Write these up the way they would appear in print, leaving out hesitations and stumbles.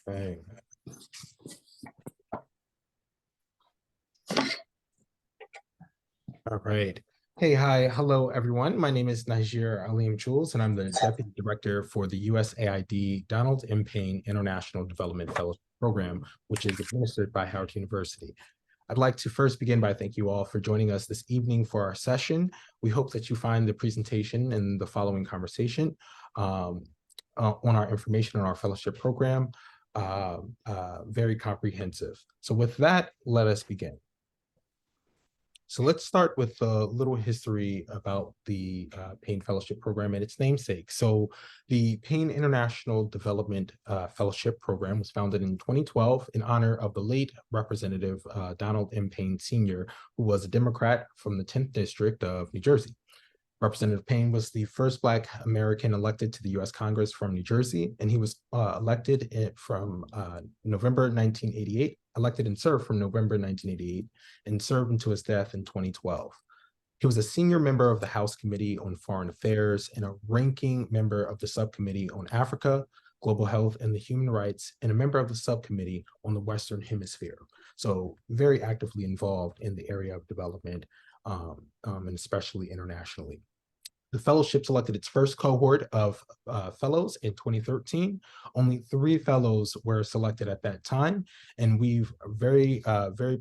Right. All right. Hey, hi, hello, everyone. My name is Najir Alim Jules, and I'm the Deputy Director for the USAID Donald M. Payne International Development Fellowship Program, which is administered by Howard University. I'd like to first begin by thank you all for joining us this evening for our session. We hope that you find the presentation and the following conversation on our information on our fellowship program very comprehensive. So with that, let us begin. So let's start with a little history about the Payne Fellowship Program and its namesake. So the Payne International Development Fellowship Program was founded in 2012 in honor of the late Representative Donald M. Payne Sr., who was a Democrat from the 10th District of New Jersey. Representative Payne was the first Black American elected to the U.S. Congress from New Jersey, and he was elected from November 1988, elected and served from November 1988, and served until his death in 2012. He was a senior member of the House Committee on Foreign Affairs and a ranking member of the Subcommittee on Africa, Global Health, and the Human Rights, and a member of the Subcommittee on the Western Hemisphere. So very actively involved in the area of development, and especially internationally. The fellowship selected its first cohort of fellows in 2013. Only 3 fellows were selected at that time, and we've very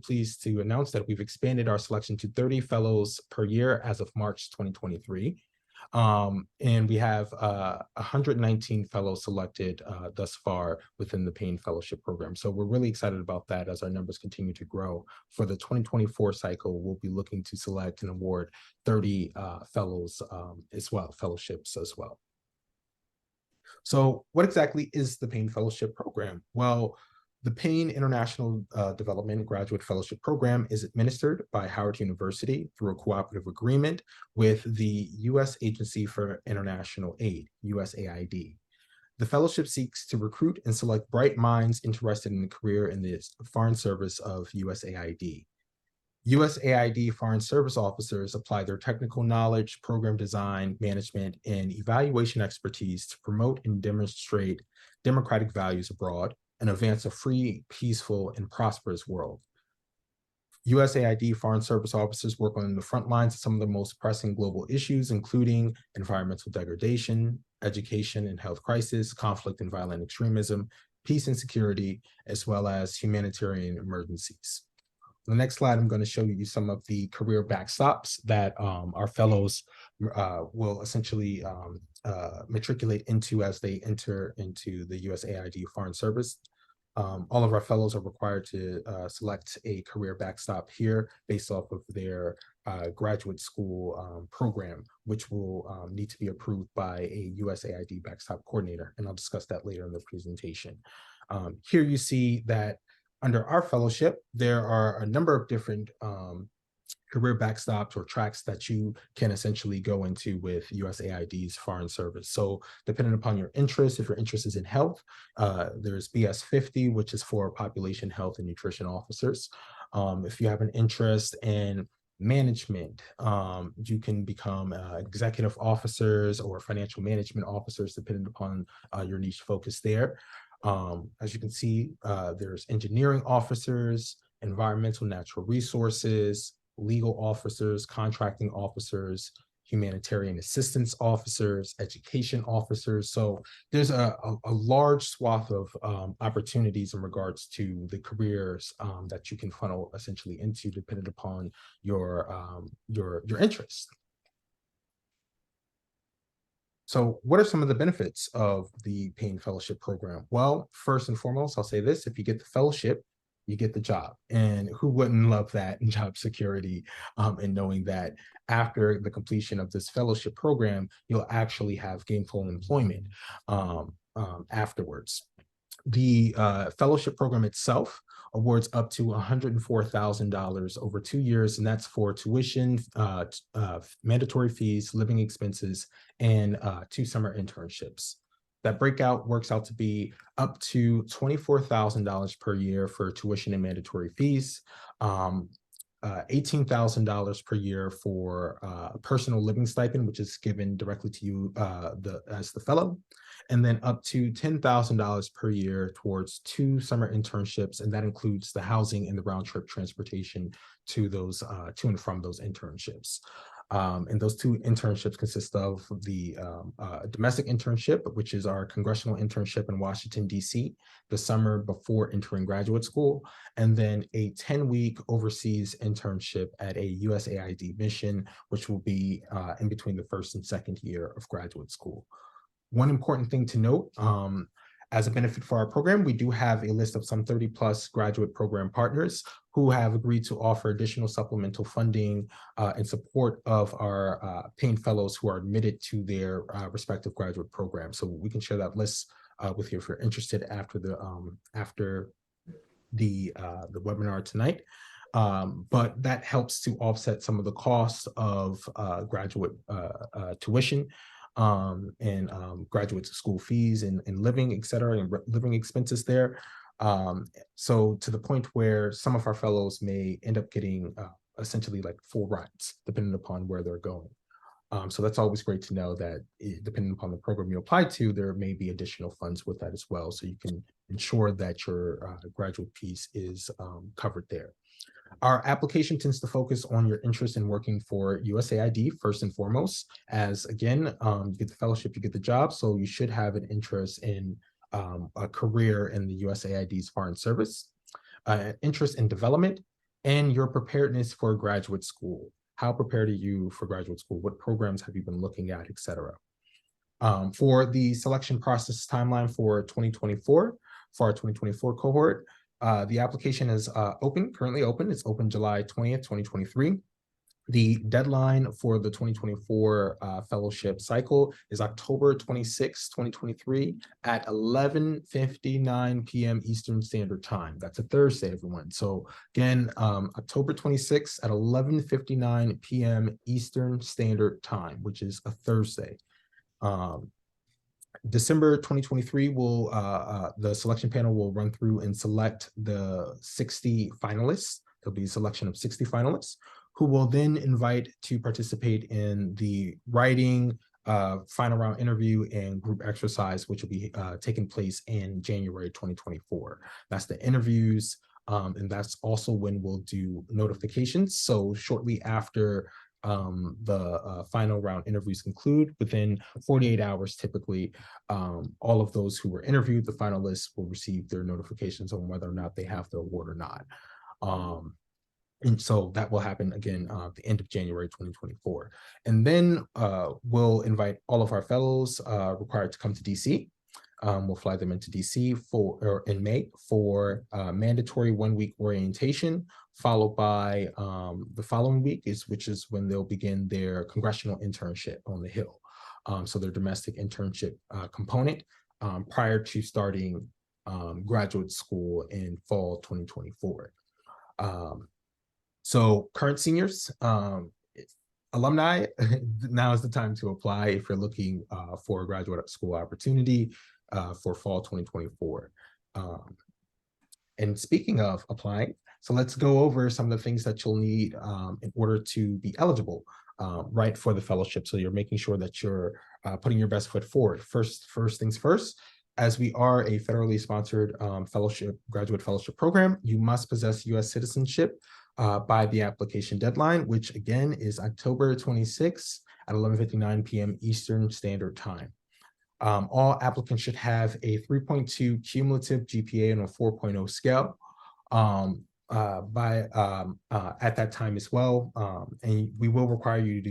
pleased to announce that we've expanded our selection to 30 fellows per year as of March 2023. And we have 119 fellows selected thus far within the Payne Fellowship Program. So we're really excited about that as our numbers continue to grow. For the 2024 cycle, we'll be looking to select and award 30 fellows as well, fellowships as well. So what exactly is the Payne Fellowship Program? Well, the Payne International Development Graduate Fellowship Program is administered by Howard University through a cooperative agreement with the U.S. Agency for International Aid, USAID. The fellowship seeks to recruit and select bright minds interested in a career in the foreign service of USAID. USAID Foreign Service officers apply their technical knowledge, program design, management, and evaluation expertise to promote and demonstrate democratic values abroad and advance a free, peaceful, and prosperous world. USAID Foreign Service officers work on the front lines of some of the most pressing global issues, including environmental degradation, education and health crisis, conflict and violent extremism, peace and security, as well as humanitarian emergencies. The next slide, I'm going to show you some of the career backstops that our fellows will essentially matriculate into as they enter into the USAID Foreign Service. All of our fellows are required to select a career backstop here based off of their graduate school program, which will need to be approved by a USAID backstop coordinator. And I'll discuss that later in the presentation. Here you see that under our fellowship, there are a number of different career backstops or tracks that you can essentially go into with USAID's Foreign Service. So depending upon your interest, if your interest is in health, there's BS 50, which is for population health and nutrition officers. If you have an interest in management, you can become executive officers or financial management officers, depending upon your niche focus there. As you can see, there's engineering officers, environmental natural resources, legal officers, contracting officers, humanitarian assistance officers, education officers. So there's a large swath of opportunities in regards to the careers that you can funnel essentially into, depending upon your interests. So what are some of the benefits of the Payne Fellowship Program? Well, first and foremost, I'll say this: if you get the fellowship, you get the job. And who wouldn't love that in job security, and knowing that after the completion of this fellowship program, you'll actually have gainful employment afterwards. The fellowship program itself awards up to $104,000 over 2 years, and that's for tuition, mandatory fees, living expenses, and 2 summer internships. That breakout works out to be up to $24,000 per year for tuition and mandatory fees, $18,000 per year for a personal living stipend, which is given directly to you as the fellow, and then up to $10,000 per year towards 2 summer internships, and that includes the housing and the round trip transportation to those to and from those internships. And those 2 internships consist of the domestic internship, which is our congressional internship in Washington, D.C., the summer before entering graduate school, and then a 10-week overseas internship at a USAID mission, which will be in between the first and second year of graduate school. One important thing to note, as a benefit for our program, we do have a list of some 30 plus graduate program partners who have agreed to offer additional supplemental funding in support of our Payne Fellows who are admitted to their respective graduate programs. So we can share that list with you if you're interested after the webinar tonight. But that helps to offset some of the costs of graduate tuition and graduate school fees and living, et cetera, and living expenses there. So to the point where some of our fellows may end up getting essentially like full rides, depending upon where they're going. So that's always great to know that depending upon the program you apply to, there may be additional funds with that as well. So you can ensure that your graduate piece is covered there. Our application tends to focus on your interest in working for USAID first and foremost, as again, you get the fellowship, you get the job, so you should have an interest in a career in the USAID's foreign service, interest in development, and your preparedness for graduate school. How prepared are you for graduate school? What programs have you been looking at, et cetera? For the selection process timeline for 2024, for our 2024 cohort, the application is currently open. It's open July 20th, 2023. The deadline for the 2024 fellowship cycle is October 26, 2023 at 11:59 p.m. Eastern Standard Time. That's a Thursday, everyone. So again, October 26 at 11:59 p.m. Eastern Standard Time, which is a Thursday. December 2023 the selection panel will run through and select the 60 finalists. There'll be a selection of 60 finalists who will then invite to participate in the writing, final round interview and group exercise, which will be taking place in January 2024. That's the interviews, and that's also when we'll do notifications. So shortly after the final round interviews conclude, within 48 hours typically, all of those who were interviewed, the finalists, will receive their notifications on whether or not they have the award or not. And so that will happen again at the end of January 2024. And then we'll invite all of our fellows required to come to DC. We'll fly them into DC in May for mandatory 1-week orientation, followed by the following week, which is when they'll begin their congressional internship on the Hill. So their domestic internship component prior to starting graduate school in fall 2024. So current seniors, alumni, now is the time to apply if you're looking for a graduate school opportunity for fall 2024. And speaking of applying, so let's go over some of the things that you'll need in order to be eligible, right, for the fellowship. So you're making sure that you're putting your best foot forward. First things first, as we are a federally sponsored graduate fellowship program, you must possess U.S. citizenship by the application deadline, which again is October 26 at 11:59 p.m. Eastern Standard Time. All applicants should have a 3.2 cumulative GPA on a 4.0 scale at that time as well. And we will require you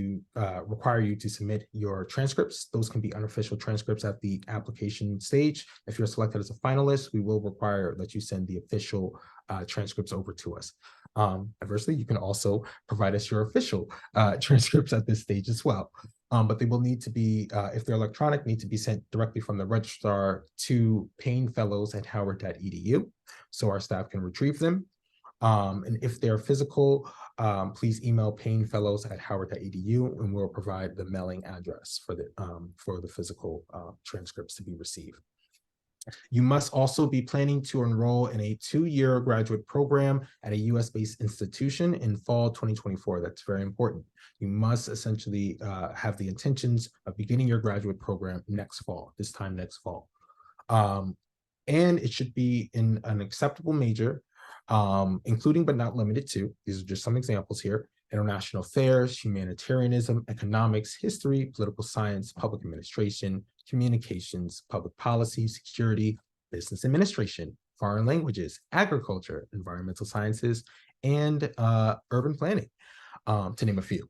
to submit your transcripts. Those can be unofficial transcripts at the application stage. If you're selected as a finalist, we will require that you send the official transcripts over to us. Conversely, you can also provide us your official transcripts at this stage as well. But they will need to be, if they're electronic, need to be sent directly from the registrar to paynefellows@howard.edu so our staff can retrieve them. And if they're physical, please email paynefellows@howard.edu and we'll provide the mailing address for the physical transcripts to be received. You must also be planning to enroll in a 2-year graduate program at a US-based institution in fall 2024. That's very important. You must essentially have the intentions of beginning your graduate program next fall, this time next fall. And it should be in an acceptable major, including but not limited to, these are just some examples here, international affairs, humanitarianism, economics, history, political science, public administration, communications, public policy, security, business administration, foreign languages, agriculture, environmental sciences, and urban planning, to name a few.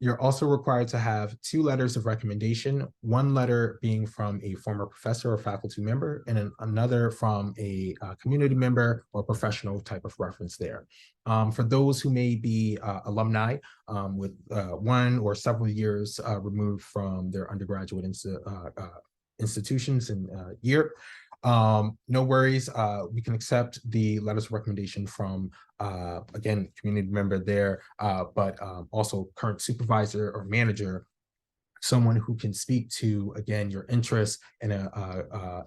You're also required to have 2 letters of recommendation, 1 letter being from a former professor or faculty member, and another from a community member or professional type of reference there. For those who may be alumni with 1 or several years removed from their undergraduate institutions and year, no worries. We can accept the letters of recommendation from, again, community member there, but also current supervisor or manager, someone who can speak to, again, your interest in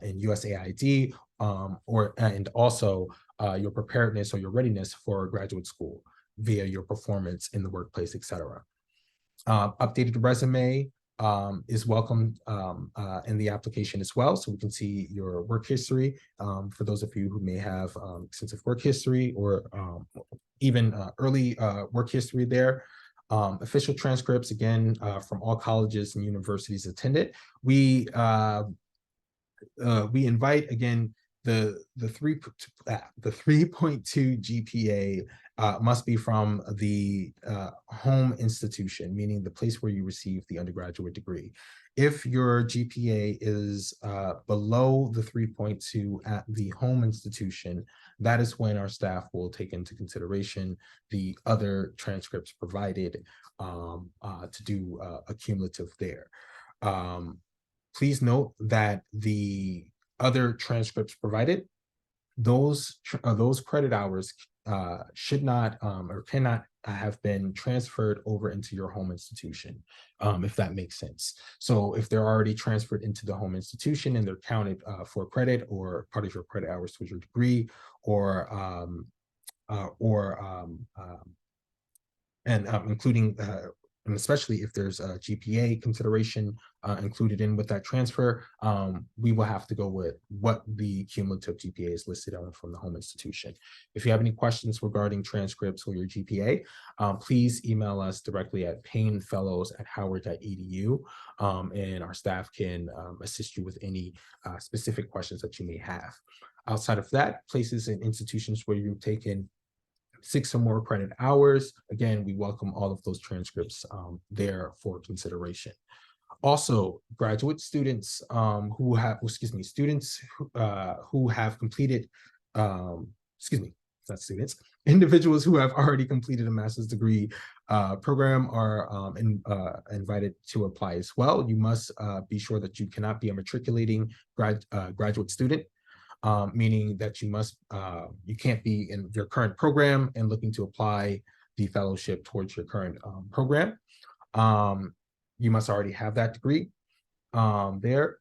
USAID, and also your preparedness or your readiness for graduate school via your performance in the workplace, etc. Updated resume is welcome in the application as well, so we can see your work history for those of you who may have extensive work history or even early work history there. Official transcripts, again, from all colleges and universities attended. We invite, again, the 3.2 GPA must be from the home institution, meaning the place where you receive the undergraduate degree. If your GPA is below the 3.2 at the home institution, that is when our staff will take into consideration the other transcripts provided to do a cumulative there. Please note that the other transcripts provided, those credit hours should not or cannot have been transferred over into your home institution, if that makes sense. So if they're already transferred into the home institution and they're counted for credit or part of your credit hours towards your degree, or including and especially if there's a GPA consideration included in with that transfer, we will have to go with what the cumulative GPA is listed on from the home institution. If you have any questions regarding transcripts or your GPA, please email us directly at paynefellows@howard.edu, and our staff can assist you with any specific questions that you may have. Outside of that, places and institutions where you've taken 6 or more credit hours, again, we welcome all of those transcripts there for consideration. Also, graduate students who have, students who have completed, not students, individuals who have already completed a master's degree program are invited to apply as well. You must be sure that you cannot be a matriculating graduate student, meaning that you can't be in your current program and looking to apply the fellowship towards your current program. You must already have that degree there.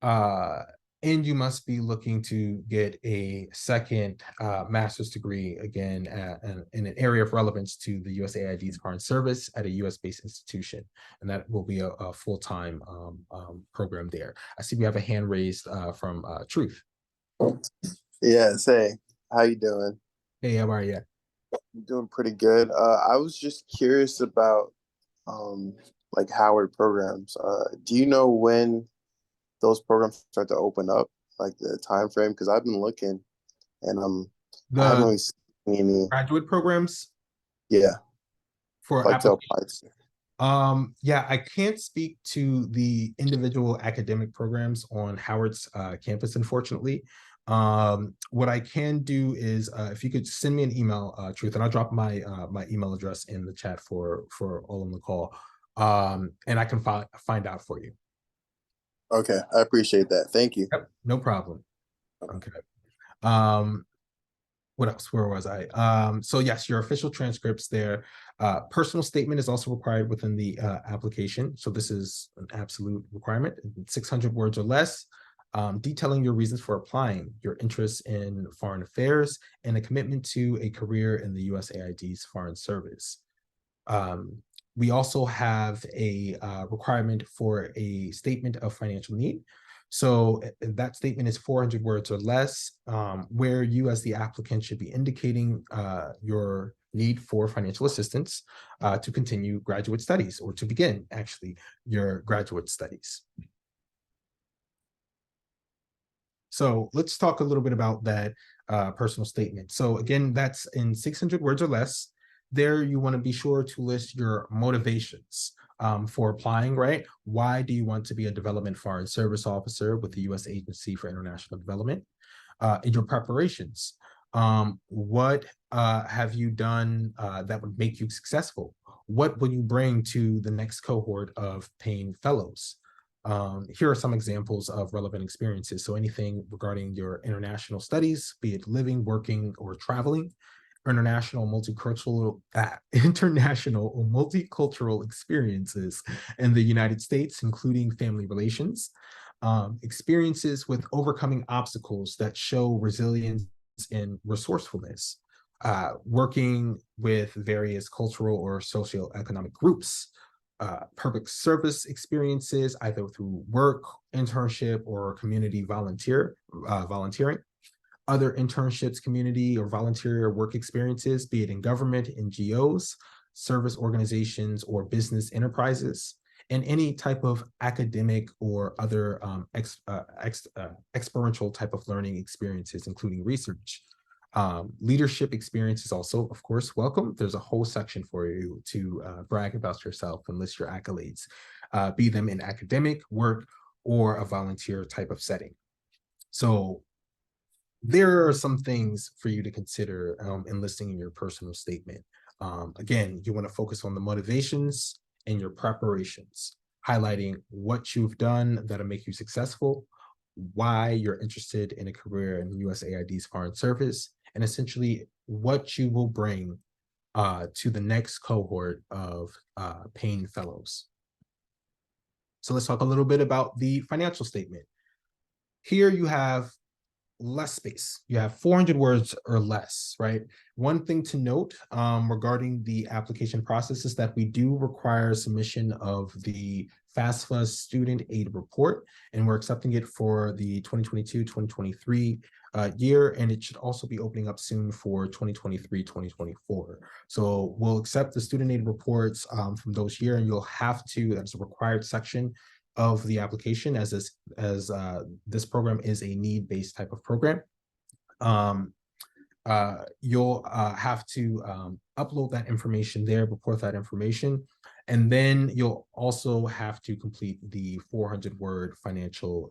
And you must be looking to get a second master's degree, again, in an area of relevance to the USAID's current service at a US-based institution. And that will be a full-time program there. I see we have a hand raised from Truth. Yes, hey, how you doing? Hey, how are you? I'm doing pretty good. I was just curious about like Howard programs. Do you know when those programs start to open up, like the time frame? Because I've been looking and I haven't The really seen any. graduate programs Yeah, for like to application. apply to. Yeah, I can't speak to the individual academic programs on Howard's campus, unfortunately. What I can do is if you could send me an email, Truth, and I'll drop my my email address in the chat for all on the call, and I can find out for you. Okay, I appreciate that. Thank you. Yep, no problem. Okay. What else? Where was I? So yes, your official transcripts there. Personal statement is also required within the application. So this is an absolute requirement, 600 words or less. detailing your reasons for applying, your interest in foreign affairs, and a commitment to a career in the USAID's Foreign Service. Um, we also have a requirement for a statement of financial need. So that statement is 400 words or less, where you as the applicant should be indicating your need for financial assistance to continue graduate studies or to begin actually your graduate studies. So let's talk a little bit about that personal statement. So again, that's in 600 words or less. There, you want to be sure to list your motivations for applying, right? Why do you want to be a development foreign service officer with the U.S. Agency for International Development? In your preparations, what have you done that would make you successful? What will you bring to the next cohort of Payne Fellows? Here are some examples of relevant experiences. So anything regarding your international studies, be it living, working, or traveling, international or multicultural experiences in the United States, including family relations, experiences with overcoming obstacles that show resilience and resourcefulness, working with various cultural or socioeconomic groups, public service experiences, either through work, internship, or community volunteering, other internships, community or volunteer work experiences, be it in government, NGOs, service organizations, or business enterprises, and any type of academic or other experiential type of learning experiences, including research. Leadership experience is also, of course, welcome. There's a whole section for you to brag about yourself and list your accolades, be them in academic, work, or a volunteer type of setting. So there are some things for you to consider in listing in your personal statement. Again, you want to focus on the motivations and your preparations, highlighting what you've done that'll make you successful, why you're interested in a career in USAID's Foreign Service, and essentially what you will bring to the next cohort of Payne Fellows. So let's talk a little bit about the financial statement. Here you have less space. You have 400 words or less, right? One thing to note regarding the application process is that we do require submission of the FAFSA student aid report, and we're accepting it for the 2022-2023 year, and it should also be opening up soon for 2023-2024. So we'll accept the student aid reports from those years, and you'll have to, that's a required section of the application, as this program is a need-based type of program. You'll have to upload that information there, report that information, and then you'll also have to complete the 400-word financial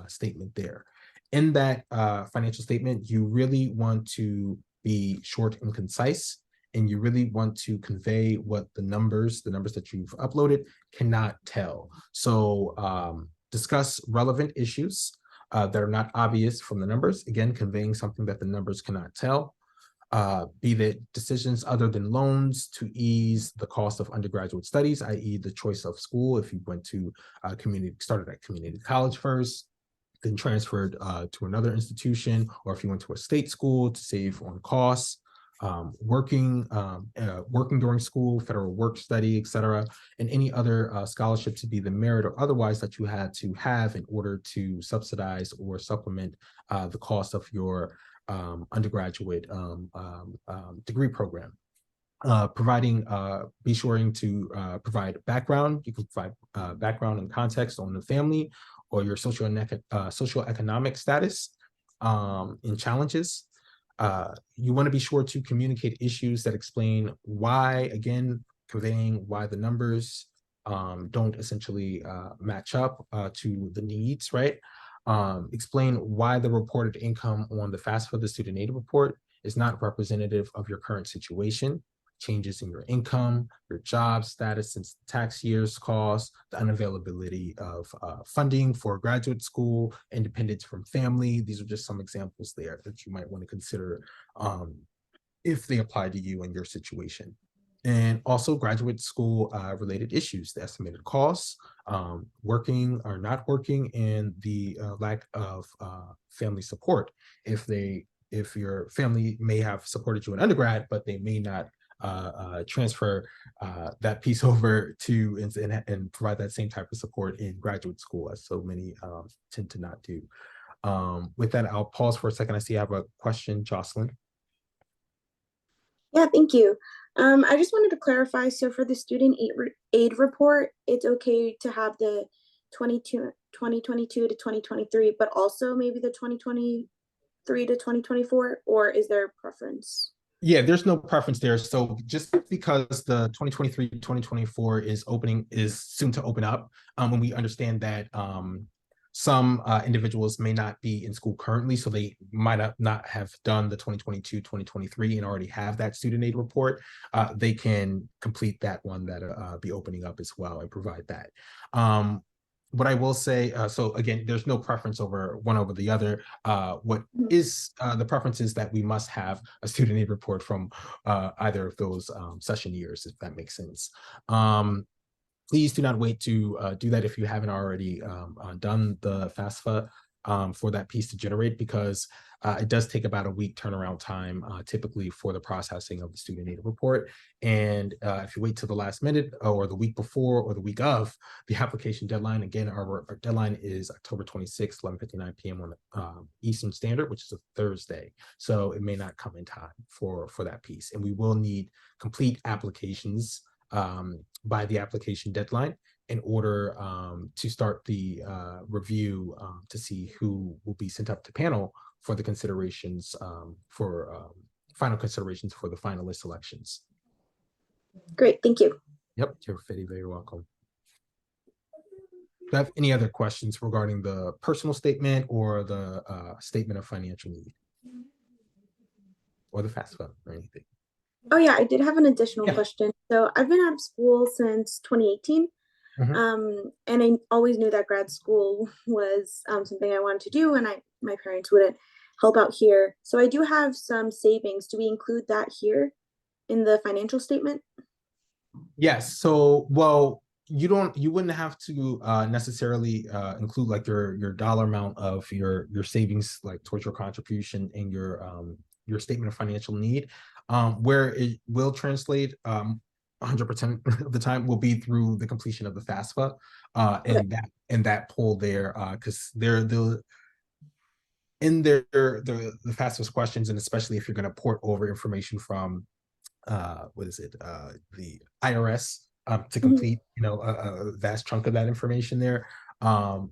statement there. In that financial statement, you really want to be short and concise, and you really want to convey what the numbers that you've uploaded cannot tell. So discuss relevant issues that are not obvious from the numbers, again, conveying something that the numbers cannot tell. Be that decisions other than loans to ease the cost of undergraduate studies, i.e. the choice of school, if you went to started at community college first, then transferred to another institution, or if you went to a state school to save on costs, working during school, federal work study, etc., and any other scholarship to be the merit or otherwise that you had to have in order to subsidize or supplement the cost of your undergraduate degree program. Be sure to provide background. You can provide background and context on the family or your socioeconomic status and challenges. You want to be sure to communicate issues that explain why, again, conveying why the numbers don't essentially match up to the needs, right? Explain why the reported income on the FAFSA, the student aid report, is not representative of your current situation. Changes in your income, your job status since the tax year's cost, the unavailability of funding for graduate school, independence from family. These are just some examples there that you might want to consider if they apply to you and your situation. And also graduate school related issues, the estimated costs, working or not working, and the lack of family support. If your family may have supported you in undergrad, but they may not transfer that piece over to and provide that same type of support in graduate school, as so many tend to not do. With that, I'll pause for a second. I see I have a question, Jocelyn. Yeah, thank you. I just wanted to clarify, so for the student aid report, it's okay to have the 2022 to 2023, but also maybe the 2023 to 2024, or is there a preference? Yeah, there's no preference there. So just because the 2023-2024 is soon to open up, when we understand that some individuals may not be in school currently, so they might not have done the 2022-2023 and already have that student aid report, they can complete that one that be opening up as well and provide that. What I will say, so again, there's no preference over one over the other. What is the preference is that we must have a student aid report from either of those session years, if that makes sense. Please do not wait to do that if you haven't already done the FAFSA for that piece to generate, because it does take about a week turnaround time typically for the processing of the student aid report. And if you wait till the last minute or the week before or the week of the application deadline, again, our deadline is October 26th, 11:59 p.m. on Eastern Standard, which is a Thursday. So it may not come in time for that piece. And we will need complete applications by the application deadline in order to start the review to see who will be sent up to panel for the considerations for final considerations for the finalist selections. Great, thank you. Yep, you're very, very welcome. Do you have any other questions regarding the personal statement or the statement of financial need? Or the FAFSA or anything? Oh yeah, I did have an additional question. So I've been out of school since 2018. And I always knew that grad school was something I wanted to do, and my parents wouldn't help out here. So I do have some savings. Do we include that here in the financial statement? Yes. So, well, you wouldn't have to necessarily include like your dollar amount of your savings like towards your contribution and your statement of financial need. Where it will translate 100% of the time will be through the completion of the FAFSA and that poll there, because they're the in their the FAFSA questions, and especially if you're going to port over information from what is it, the IRS to complete, a vast chunk of that information there.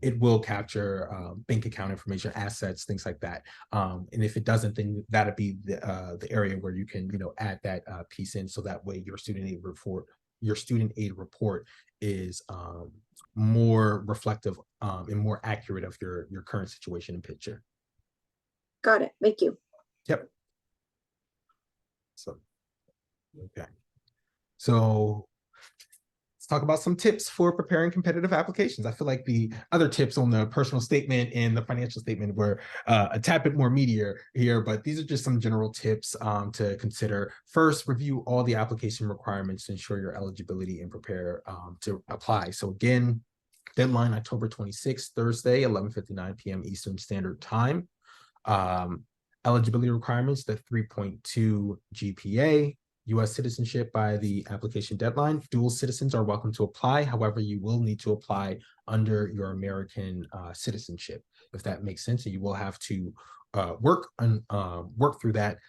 It will capture bank account information, assets, things like that. And if it doesn't, then that'd be the area where you can, add that piece in, so that way your student aid report is more reflective and more accurate of your current situation and picture. Got it. Thank you. Yep. So, okay. So let's talk about some tips for preparing competitive applications. I feel like the other tips on the personal statement and the financial statement were a tad bit more meatier here, but these are just some general tips to consider. First, review all the application requirements to ensure your eligibility and prepare to apply. So again, deadline October 26th, Thursday, 11:59 p.m. Eastern Standard Time. Eligibility requirements, the 3.2 GPA, U.S. citizenship by the application deadline. Dual citizens are welcome to apply. However, you will need to apply under your American citizenship, if that makes sense. And you will have to work through that,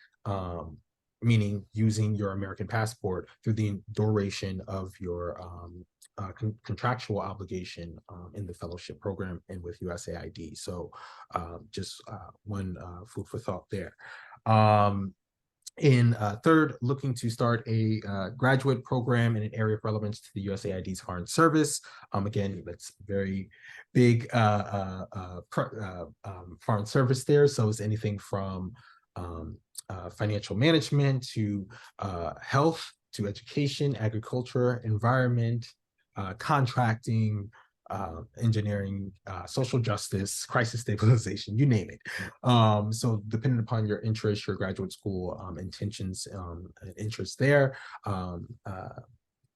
meaning using your American passport through the duration of your contractual obligation in the fellowship program and with USAID. So just one food for thought there. In third, looking to start a graduate program in an area of relevance to the USAID's Foreign Service. Again, that's very big Foreign Service there. So it's anything from financial management to health to education, agriculture, environment, contracting, engineering, social justice, crisis stabilization, you name it. So depending upon your interest, your graduate school intentions and interests there,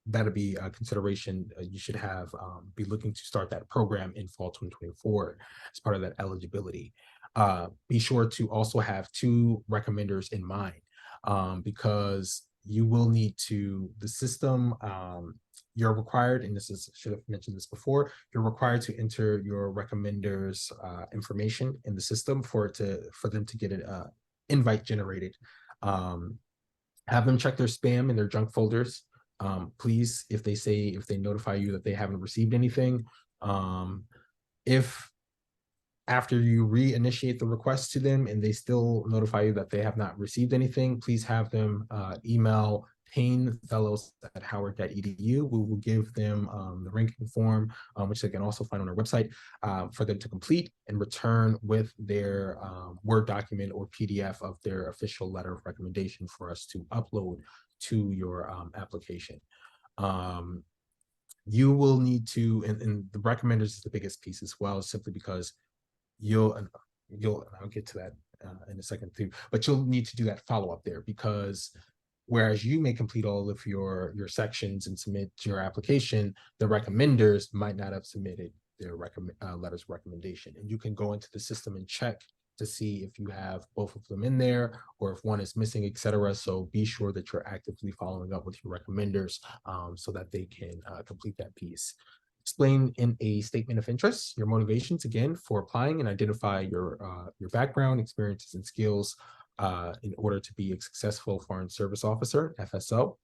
that'll be a consideration. You should have be looking to start that program in fall 2024 as part of that eligibility. Be sure to also have 2 recommenders in mind, because you will need to, the system, you're required, and this is, should have mentioned this before, you're required to enter your recommenders information in the system for them to get an invite generated. Have them check their spam and their junk folders. Please, if they notify you that they haven't received anything, if after you reinitiate the request to them and they still notify you that they have not received anything, please have them email paynefellows@howard.edu. We will give them the ranking form, which they can also find on our website, for them to complete and return with their Word document or PDF of their official letter of recommendation for us to upload to your application. You will need to, and the recommenders is the biggest piece as well, simply because I'll get to that in a second too, but you'll need to do that follow-up there, because whereas you may complete all of your sections and submit your application, the recommenders might not have submitted their letters of recommendation. And you can go into the system and check to see if you have both of them in there or if one is missing, etc. So be sure that you're actively following up with your recommenders so that they can complete that piece. Explain in a statement of interest your motivations, again, for applying, and identify your background, experiences, and skills in order to be a successful Foreign Service Officer, FSO.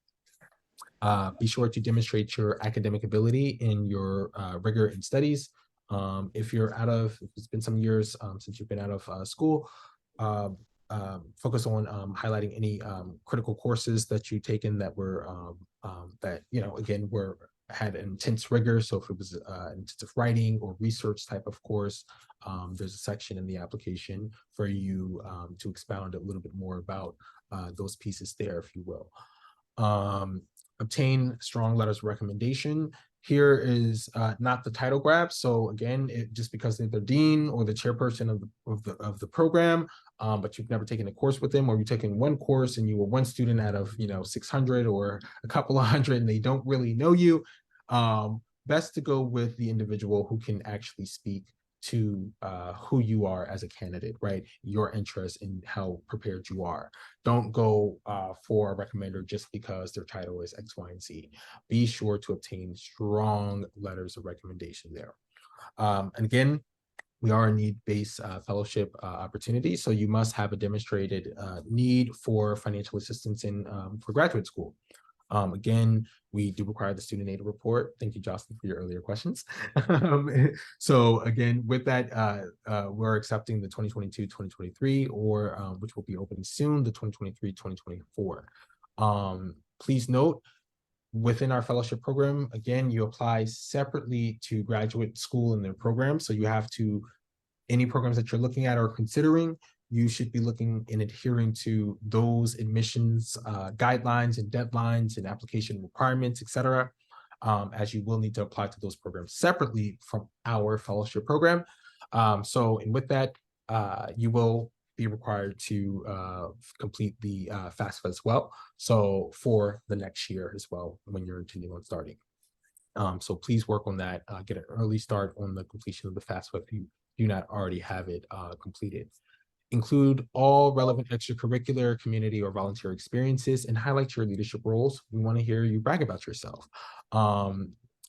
Be sure to demonstrate your academic ability in your rigor in studies. If it's been some years since you've been out of school, focus on highlighting any critical courses that you've taken that were again had intense rigor. So if it was intensive writing or research type of course, there's a section in the application for you to expound a little bit more about those pieces there, if you will. Obtain strong letters of recommendation. Here is not the title grab. So again, just because they're the dean or the chairperson of the program, but you've never taken a course with them, or you've taken one course and you were one student out of 600 or a couple of hundred, and they don't really know you. Best to go with the individual who can actually speak to who you are as a candidate, right? Your interest in how prepared you are. Don't go for a recommender just because their title is X, Y, and Z. Be sure to obtain strong letters of recommendation there. And again, we are a need-based fellowship opportunity, so you must have a demonstrated need for financial assistance for graduate school. Again, we do require the student aid report. Thank you, Jocelyn, for your earlier questions. So again, with that, we're accepting the 2022-2023, or which will be opening soon, the 2023-2024. Please note, within our fellowship program, again, you apply separately to graduate school and their program. So you have to, any programs that you're looking at or considering, you should be looking and adhering to those admissions guidelines and deadlines and application requirements, etc., as you will need to apply to those programs separately from our fellowship program. And with that, you will be required to complete the FAFSA as well. So for the next year as well, when you're intending on starting. So please work on that, get an early start on the completion of the FAFSA if you do not already have it completed. Include all relevant extracurricular, community, or volunteer experiences, and highlight your leadership roles. We want to hear you brag about yourself.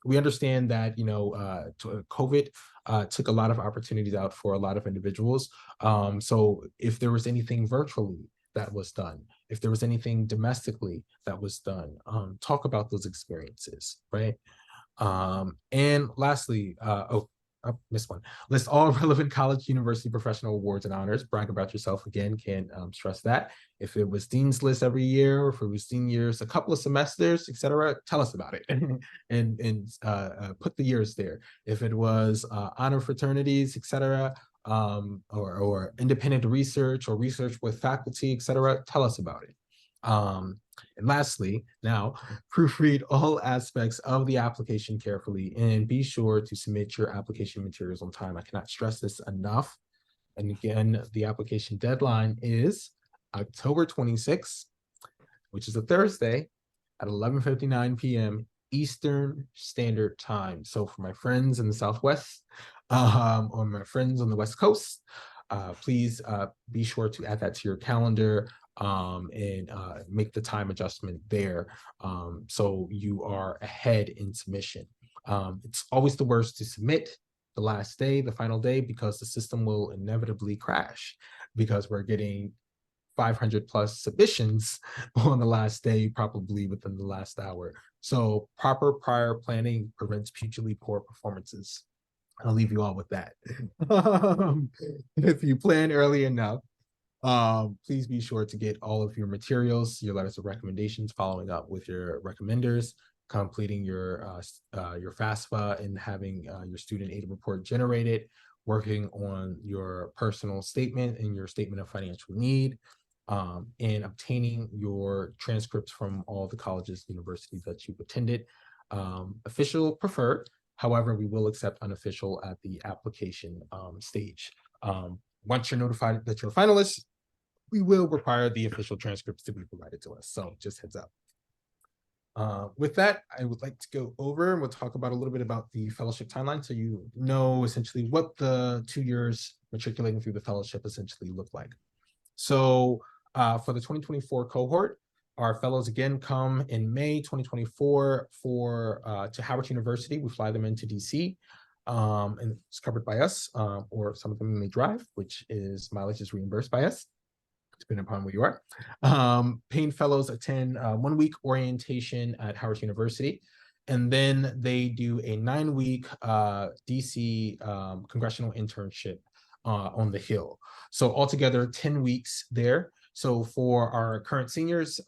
We understand that COVID took a lot of opportunities out for a lot of individuals. So if there was anything virtually that was done, if there was anything domestically that was done, talk about those experiences, right? And lastly, I missed one. List all relevant college, university, professional awards and honors. Brag about yourself again. Can't stress that. If it was Dean's List every year, or if it was seniors, a couple of semesters, etc., tell us about it and put the years there. If it was honor fraternities, etc., or independent research or research with faculty, etc., tell us about it. And lastly, now proofread all aspects of the application carefully and be sure to submit your application materials on time. I cannot stress this enough. And again, the application deadline is October 26th, which is a Thursday at 11:59 p.m. Eastern Standard Time. So for my friends in the Southwest, or my friends on the West Coast, please be sure to add that to your calendar, and make the time adjustment there, so you are ahead in submission. It's always the worst to submit the last day, the final day, because the system will inevitably crash because we're getting 500 plus submissions on the last day, probably within the last hour. So proper prior planning prevents futurely poor performances. I'll leave you all with that. If you plan early enough, please be sure to get all of your materials, your letters of recommendations, following up with your recommenders, completing your FAFSA and having your student aid report generated, working on your personal statement and your statement of financial need, and obtaining your transcripts from all the colleges, universities that you've attended. Official preferred, however, we will accept unofficial at the application stage. Once you're notified that you're a finalist, we will require the official transcripts to be provided to us. So just heads up. With that, I would like to go over and we'll talk about a little bit about the fellowship timeline, so you know essentially what the 2 years matriculating through the fellowship essentially look like. So for the 2024 cohort, our fellows again come in May 2024 to Howard University. We fly them into DC, and it's covered by us, or some of them may drive, which is mileage is reimbursed by us, depending upon where you are. Payne Fellows attend 1 week orientation at Howard University, and then they do a 9-week DC congressional internship on the Hill. So altogether 10 weeks there. So for our current seniors,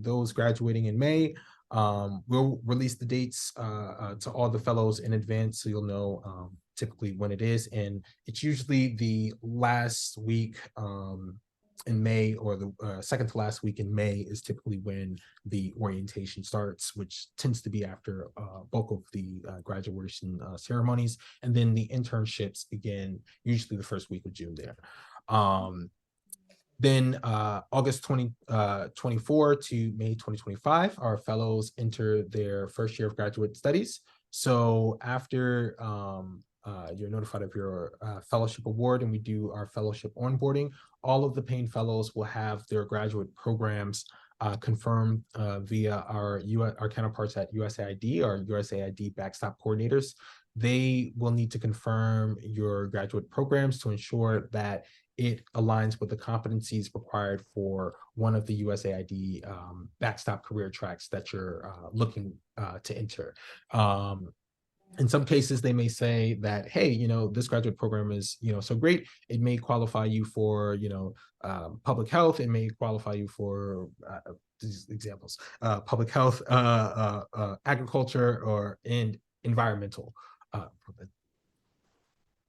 those graduating in May, we'll release the dates to all the fellows in advance, so you'll know typically when it is. And it's usually the last week in May, or the second to last week in May is typically when the orientation starts, which tends to be after bulk of the graduation ceremonies. And then the internships begin usually the first week of June there. Then August 2024 to May 2025, our fellows enter their first year of graduate studies. So after you're notified of your fellowship award and we do our fellowship onboarding, all of the Payne Fellows will have their graduate programs confirmed via our counterparts at USAID, or USAID backstop coordinators. They will need to confirm your graduate programs to ensure that it aligns with the competencies required for one of the USAID backstop career tracks that you're looking to enter. In some cases, they may say that, hey, you know, this graduate program is, you know, so great, it may qualify you for, you know, public health, it may qualify you for these examples, public health, agriculture, or environmental.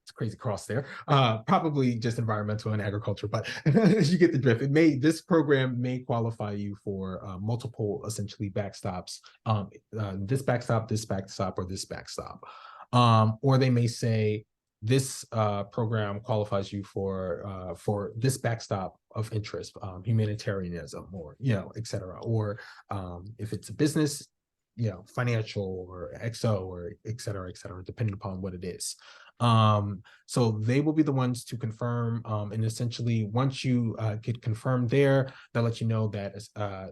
It's a crazy cross there. Probably just environmental and agriculture, but you get the drift. This program may qualify you for multiple essentially backstops. This backstop, or this backstop. Or they may say this program qualifies you for this backstop of interest, humanitarianism, or, you know, et cetera. Or if it's a business, you know, financial or XO, or et cetera, depending upon what it is. So they will be the ones to confirm, and essentially once you get confirmed there, they'll let you know that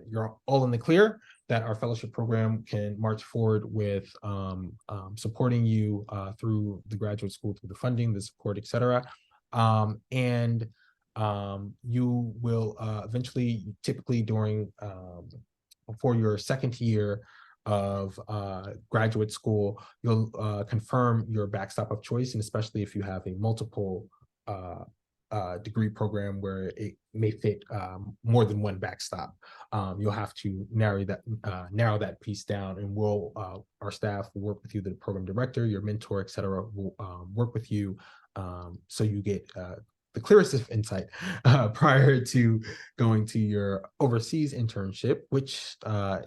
you're all in the clear, that our fellowship program can march forward with supporting you through the graduate school, through the funding, the support, et cetera. And you will eventually, typically during before your second year of graduate school, you'll confirm your backstop of choice, and especially if you have a multiple degree program where it may fit more than one backstop, you'll have to narrow that piece down, and our staff will work with you, the program director, your mentor, et cetera, will work with you, so you get the clearest of insight prior to going to your overseas internship, which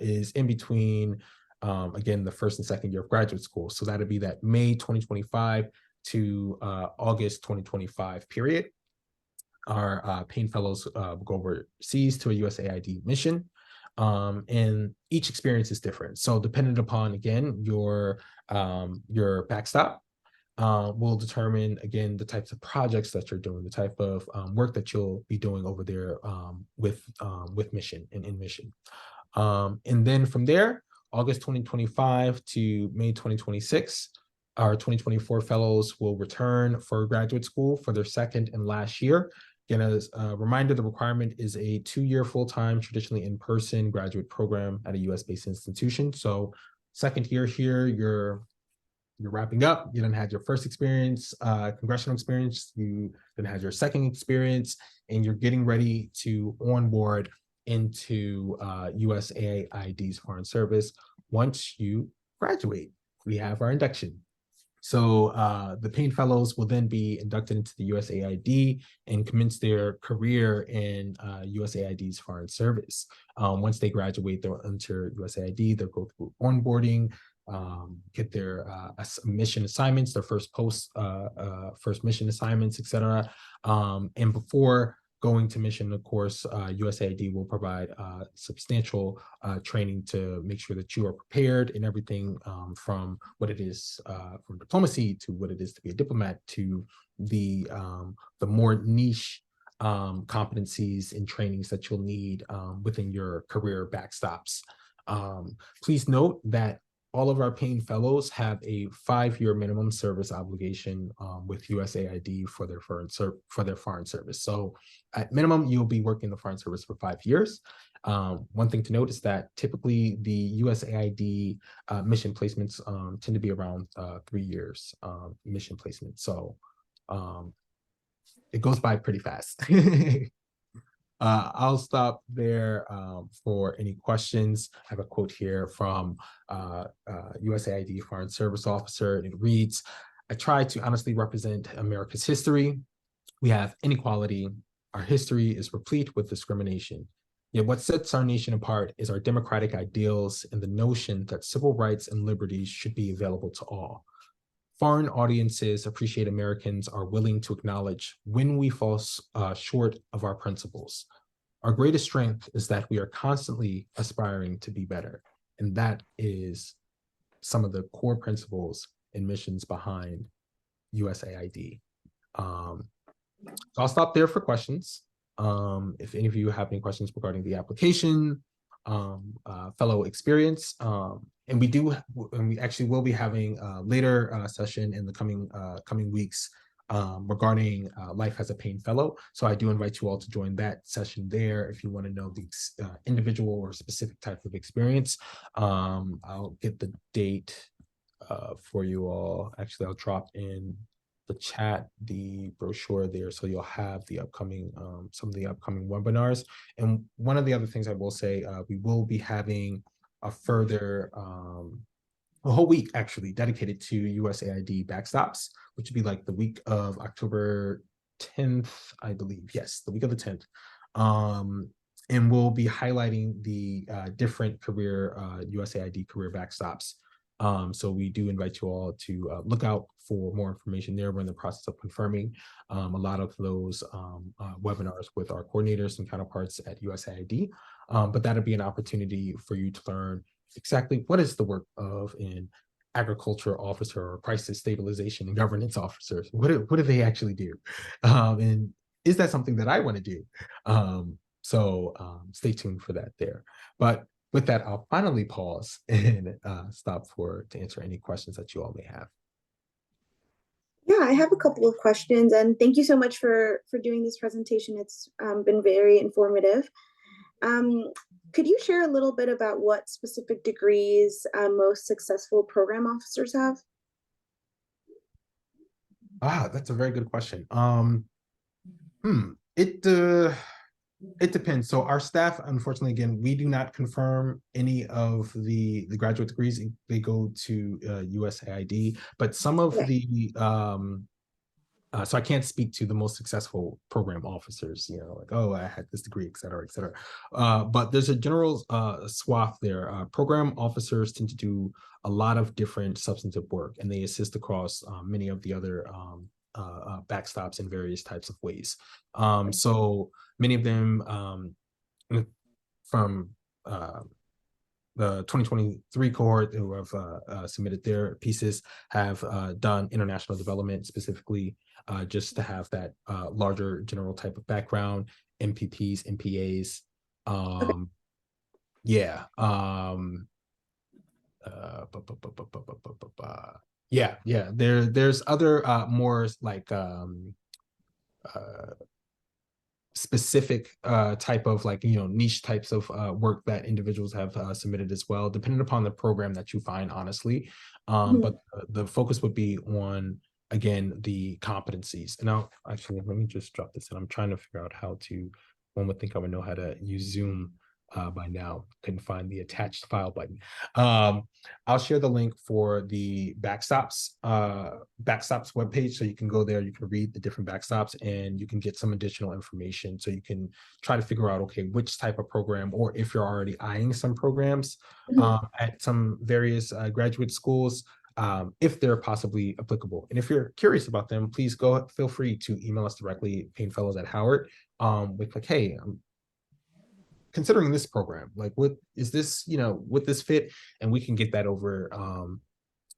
is in between, again, the first and second year of graduate school. So that'd be that May 2025 to August 2025 period. Our Payne Fellows will go overseas to a USAID mission. And each experience is different. So dependent upon, again, your backstop, will determine, again, the types of projects that you're doing, the type of work that you'll be doing over there with mission and in mission. And then from there, August 2025 to May 2026, our 2024 fellows will return for graduate school for their second and last year. Again, as a reminder, the requirement is a 2-year full-time, traditionally in-person graduate program at a US-based institution. So second year here, you're wrapping up. You done had your first experience, congressional experience. You then had your second experience, and you're getting ready to onboard into USAID's Foreign Service once you graduate. We have our induction. So the Payne Fellows will then be inducted into the USAID and commence their career in USAID's Foreign Service. Once they graduate, they'll enter USAID, they'll go through onboarding, get their mission assignments, their first mission assignments, etc. And before going to mission, of course, USAID will provide substantial training to make sure that you are prepared in everything, from what it is from diplomacy to what it is to be a diplomat, to the more niche competencies and trainings that you'll need within your career backstops. Please note that all of our Payne Fellows have a 5-year minimum service obligation with USAID for their foreign service. So at minimum, you'll be working the foreign service for 5 years. One thing to note is that typically the USAID mission placements tend to be around 3 years mission placement. So it goes by pretty fast. I'll stop there for any questions. I have a quote here from USAID Foreign Service Officer, and it reads, "I try to honestly represent America's history. We have inequality. Our history is replete with discrimination. Yet what sets our nation apart is our democratic ideals and the notion that civil rights and liberties should be available to all. Foreign audiences appreciate Americans are willing to acknowledge when we fall short of our principles. Our greatest strength is that we are constantly aspiring to be better." And that is some of the core principles and missions behind USAID. So I'll stop there for questions. If any of you have any questions regarding the application, fellow experience, and we actually will be having a later session in the coming weeks regarding life as a Payne Fellow. So I do invite you all to join that session there if you want to know the individual or specific type of experience. I'll get the date for you all. Actually, I'll drop in the chat the brochure there, so you'll have the upcoming some of the upcoming webinars. And one of the other things I will say, we will be having a further a whole week actually dedicated to USAID backstops, which would be like the week of October 10th, I believe. Yes, the week of the 10th. And we'll be highlighting the different career USAID career backstops. So we do invite you all to look out for more information there. We're in the process of confirming a lot of those webinars with our coordinators and counterparts at USAID. But that'll be an opportunity for you to learn exactly what is the work of an agriculture officer or crisis stabilization and governance officers. What do they actually do? And is that something that I want to do? So stay tuned for that there. But with that, I'll finally pause and stop to answer any questions that you all may have. Yeah, I have a couple of questions, and thank you so much for doing this presentation. It's been very informative. Could you share a little bit about what specific degrees most successful program officers have? That's a very good question. It depends. So our staff, unfortunately, again, we do not confirm any of the graduate degrees. They go to USAID, but some of the So I can't speak to the most successful program officers, like, oh, I had this degree, et cetera, et cetera. But there's a general swath there. Program officers tend to do a lot of different substantive work, and they assist across many of the other backstops in various types of ways. So many of them from the 2023 cohort who have submitted their pieces have done international development specifically, just to have that larger general type of background, MPPs, MPAs. Okay. Yeah. Yeah. There's other more like specific type of like niche types of work that individuals have submitted as well, depending upon the program that you find, honestly. But the focus would be on, again, the competencies. And now actually let me just drop this in. I'm trying to figure out how to, one would think I would know how to use Zoom by now. Couldn't find the attached file button. I'll share the link for the backstops webpage, so you can go there, you can read the different backstops, and you can get some additional information, so you can try to figure out, okay, which type of program, or if you're already eyeing some programs at some various graduate schools, if they're possibly applicable. And if you're curious about them, please feel free to email us directly, Payne Fellows at Howard, with like, hey, I'm considering this program, like, what is this, would this fit? And we can get that over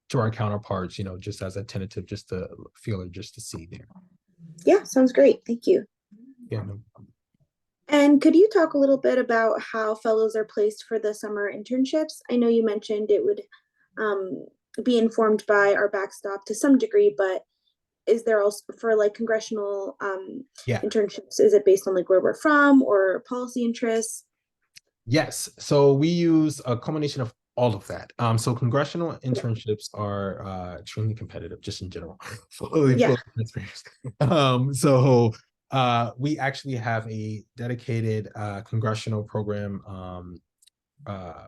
to our counterparts, just as a tentative, just to feel it, just to see there. Yeah, sounds great. Thank you. Yeah, no problem. And could you talk a little bit about how fellows are placed for the summer internships? I know you mentioned it would be informed by our backstop to some degree, but is there also for like congressional internships, is it based on like where we're from or policy interests? Yes, so we use a combination of all of that. So congressional internships are extremely competitive, just in general. Yeah. So we actually have a dedicated congressional program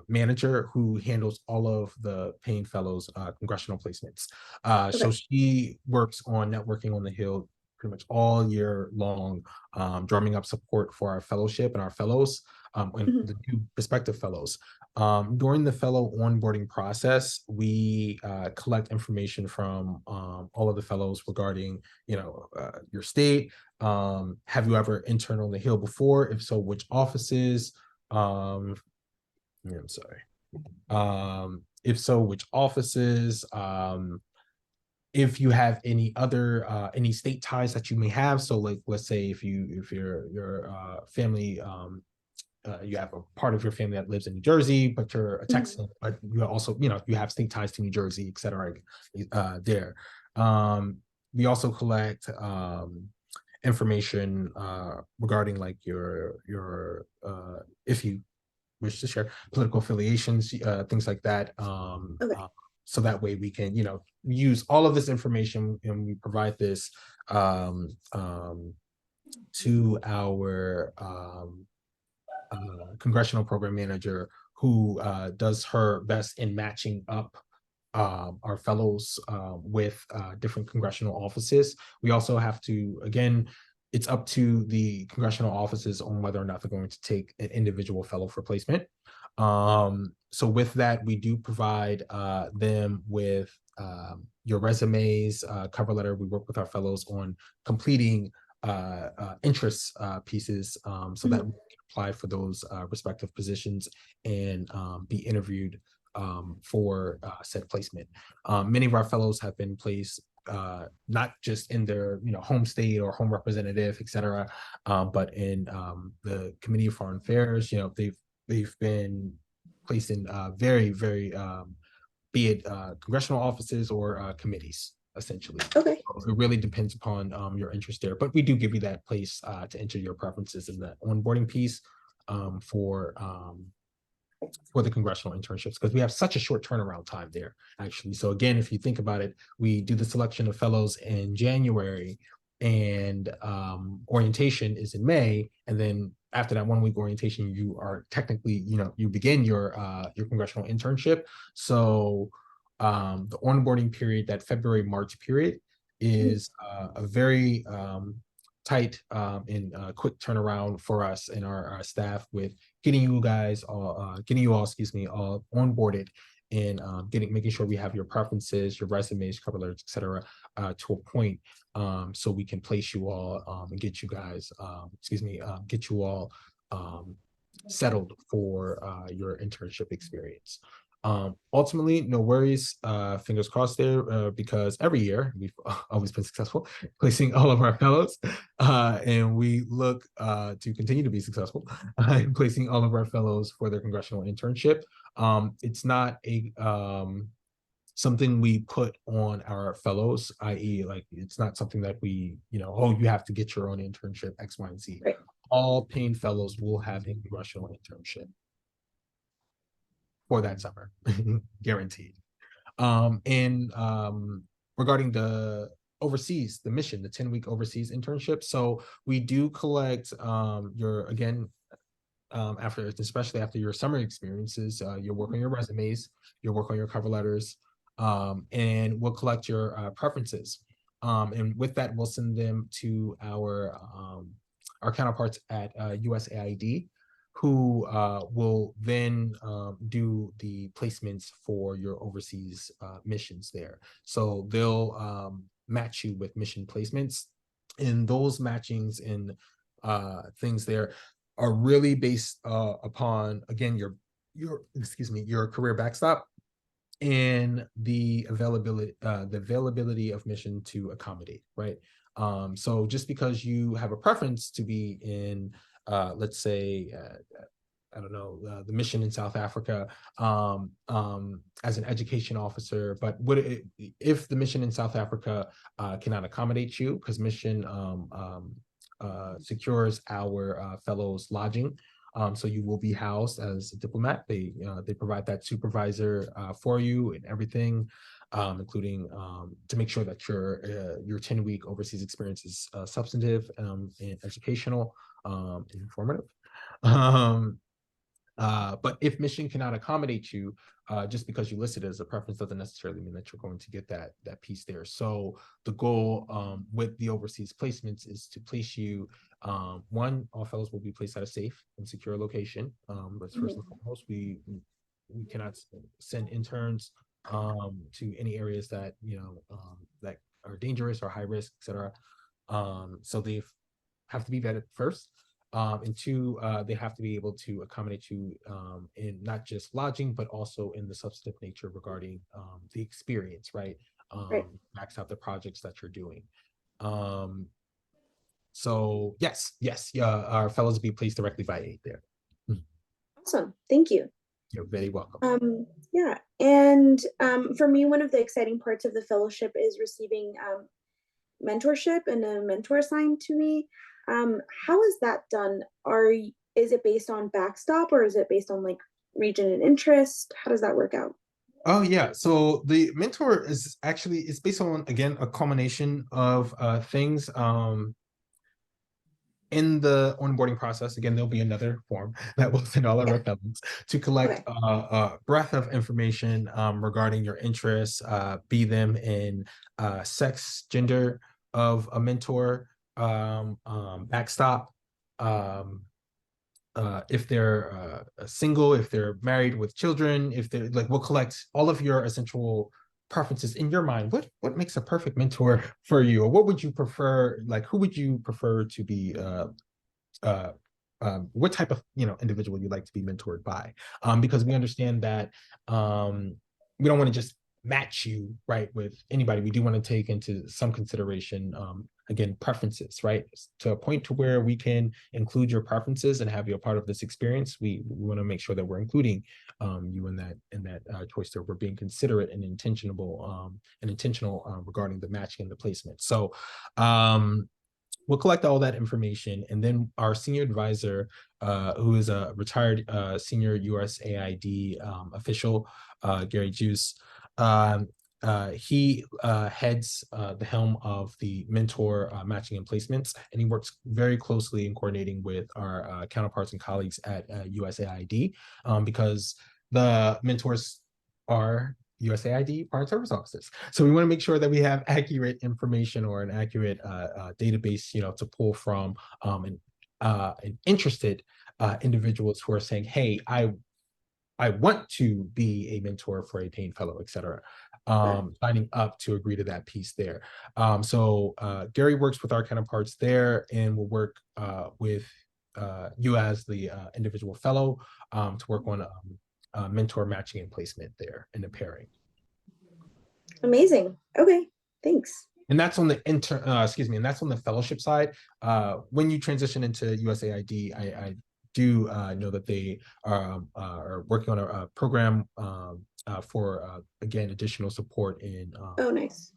manager who handles all of the Payne Fellows congressional placements. So she works on networking on the Hill pretty much all year long, drumming up support for our fellowship and our fellows, and the new prospective fellows. During the fellow onboarding process, we collect information from all of the fellows regarding, your state. Have you ever interned on the Hill before? If so, which offices? I'm sorry. If so, which offices? If you have any other any state ties that you may have. So, like, let's say if your family, you have a part of your family that lives in New Jersey, but you're a Texan, but you also, you have state ties to New Jersey, et cetera, there. We also collect information regarding like your if you wish to share political affiliations, things like that. So that way we can, use all of this information, and we provide this to our congressional program manager, who does her best in matching up our fellows with different congressional offices. We also have to, again, it's up to the congressional offices on whether or not they're going to take an individual fellow for placement. So with that, we do provide them with your resumes, cover letter. We work with our fellows on completing interest pieces, so that we can apply for those respective positions and be interviewed for said placement. Many of our fellows have been placed not just in their home state or home representative, et cetera, but in the Committee of Foreign Affairs. They've been placed in very, very be it congressional offices or committees, essentially. Okay. So it really depends upon your interest there, but we do give you that place to enter your preferences in the onboarding piece for the congressional internships, because we have such a short turnaround time there, actually. So again, if you think about it, we do the selection of fellows in January, and orientation is in May, and then after that 1 week orientation, you are technically, you begin your congressional internship. So the onboarding period, that February-March period, is a very tight and quick turnaround for us and our staff with getting you all, excuse me, all onboarded and making sure we have your preferences, your resumes, cover letters, etc., to a point, so we can place you all and get you guys, get you all settled for your internship experience. Ultimately, no worries, fingers crossed there, because every year we've always been successful placing all of our fellows, and we look to continue to be successful in placing all of our fellows for their congressional internship. It's not a something we put on our fellows, i.e., like it's not something that we, oh, you have to get your own internship, X, Y, and Z. Right. All Payne fellows will have a congressional internship for that summer, guaranteed. And regarding the overseas, the mission, the 10-week overseas internship. So we do collect especially after your summer experiences, you work on your resumes, you work on your cover letters, and we'll collect your preferences. And with that, we'll send them to our counterparts at USAID, who will then do the placements for your overseas missions there. So they'll match you with mission placements, and those matchings and things there are really based upon, again, your career backstop and the availability of mission to accommodate, right? So just because you have a preference to be in, let's say, I don't know, the mission in South Africa as an education officer, but if the mission in South Africa cannot accommodate you, because mission secures our fellows lodging, so you will be housed as a diplomat. They provide that supervisor for you and everything, including to make sure that your 10-week overseas experience is substantive and educational and informative. But if mission cannot accommodate you, just because you listed it as a preference doesn't necessarily mean that you're going to get that piece there. So the goal with the overseas placements is to place you, one, all fellows will be placed at a safe and secure location. But first and foremost, we cannot send interns to any areas that that are dangerous or high risk, etc. So they have to be vetted first. And two, they have to be able to accommodate you in not just lodging, but also in the substantive nature regarding the experience, right? Max out the projects that you're doing. So yes, our fellows will be placed directly by aid there. Awesome, thank you. You're very welcome. Yeah, and for me, one of the exciting parts of the fellowship is receiving mentorship and a mentor assigned to me. How is that done? Is it based on backstop, or is it based on like region and interest? How does that work out? Oh yeah, so the mentor is based on, again, a culmination of things. In the onboarding process, again, there'll be another form that will send all of our fellows to collect a breadth of information regarding your interests, be them in sex, gender of a mentor, backstop, if they're single, if they're married with children, if they're like, we'll collect all of your essential preferences in your mind. What makes a perfect mentor for you, or what would you prefer? Like, who would you prefer to be? What type of individual you'd like to be mentored by? Because we understand that we don't want to just match you right with anybody. We do want to take into some consideration, again, preferences, right? To a point to where we can include your preferences and have you a part of this experience. We want to make sure that we're including you in that choice. There, we're being considerate and intentional regarding the matching and the placement. So we'll collect all that information, and then our senior advisor, who is a retired senior USAID official, Gary Juice, he heads the helm of the mentor matching and placements, and he works very closely in coordinating with our counterparts and colleagues at USAID, because the mentors are USAID Foreign Service Officers. So we want to make sure that we have accurate information or an accurate database, to pull from, and interested individuals who are saying, hey, I want to be a mentor for a Payne Fellow, et cetera. Signing up to agree to that piece there. So Gary works with our counterparts there, and will work with you as the individual fellow to work on mentor matching and placement there in the pairing. Amazing. Okay, thanks. And that's on the and that's on the fellowship side. When you transition into USAID, I do know that they are working on a program for again additional support in Oh, nice.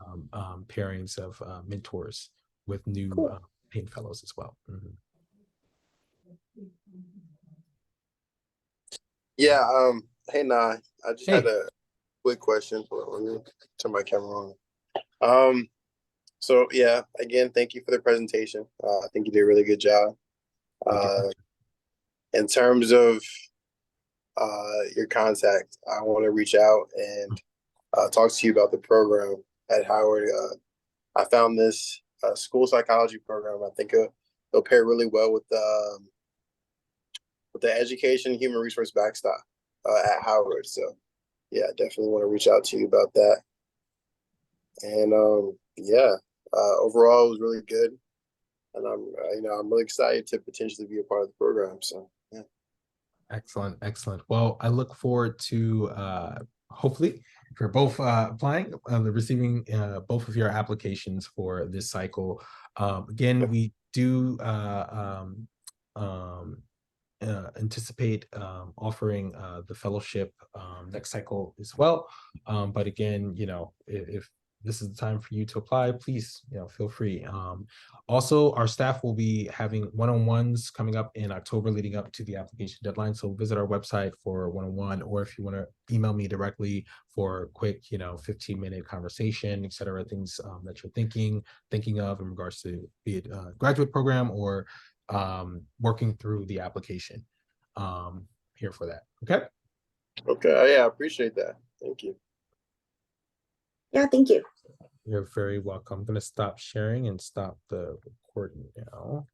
pairings of mentors with new Cool. Payne Fellows as well. Yeah. Hey, Nah, I just had Hey. a quick question. Hold on, let me turn my camera on. So yeah, again, thank you for the presentation. I think you did a really good job. In terms of your contact, I want to reach out and talk to you about the program at Howard. I found this school psychology program. I think it'll pair really well with the education human resource backstop at Howard. So yeah, definitely want to reach out to you about that. And yeah, overall it was really good, and I'm really excited to potentially be a part of the program. So yeah. Excellent. Well, I look forward to hopefully if you're both applying, receiving both of your applications for this cycle. Again, we do anticipate offering the fellowship next cycle as well. But again, if this is the time for you to apply, please, feel free. Also, our staff will be having one-on-ones coming up in October leading up to the application deadline. So visit our website for one-on-one, or if you want to email me directly for a quick, 15-minute conversation, et cetera, things that you're thinking of in regards to be it graduate program or working through the application. Here for that. Okay. Okay. Yeah, I appreciate that. Thank you. Yeah, thank you. You're very welcome. I'm going to stop sharing and stop the recording now.